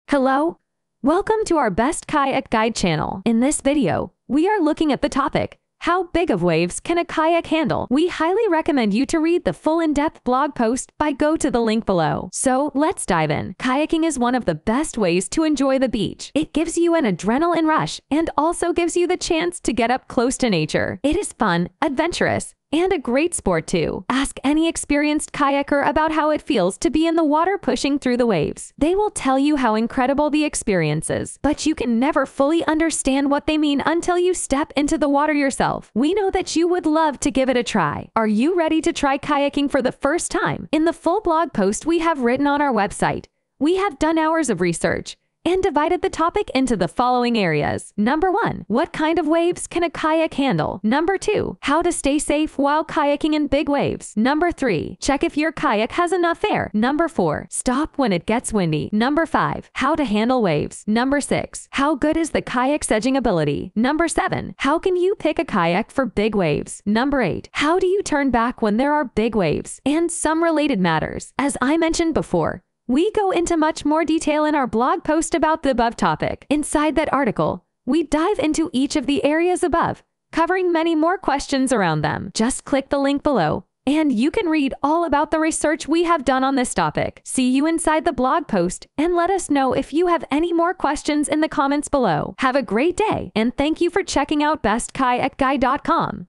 Hello! Welcome to our Best Kayak Guide channel. In this video, we are looking at the topic, how big of waves can a kayak handle? We highly recommend you to read the full in-depth blog post go to the link below. So let's dive in. Kayaking is one of the best ways to enjoy the beach. It gives you an adrenaline rush and also gives you the chance to get up close to nature. It is fun, adventurous, and a great sport too. Ask any experienced kayaker about how it feels to be in the water pushing through the waves. They will tell you how incredible the experience is, but you can never fully understand what they mean until you step into the water yourself. We know that you would love to give it a try. Are you ready to try kayaking for the first time? In the full blog post we have written on our website, we have done hours of research and divided the topic into the following areas. Number 1, what kind of waves can a kayak handle? Number 2, how to stay safe while kayaking in big waves. Number 3, check if your kayak has enough air. Number 4, stop when it gets windy. Number 5, how to handle waves. Number 6, how good is the kayak's edging ability? Number 7, how can you pick a kayak for big waves? Number 8, how do you turn back when there are big waves? And some related matters. As I mentioned before, we go into much more detail in our blog post about the above topic. Inside that article, we dive into each of the areas above, covering many more questions around them. Just click the link below, and you can read all about the research we have done on this topic. See you inside the blog post, and let us know if you have any more questions in the comments below. Have a great day, and thank you for checking out bestkayakguide.com.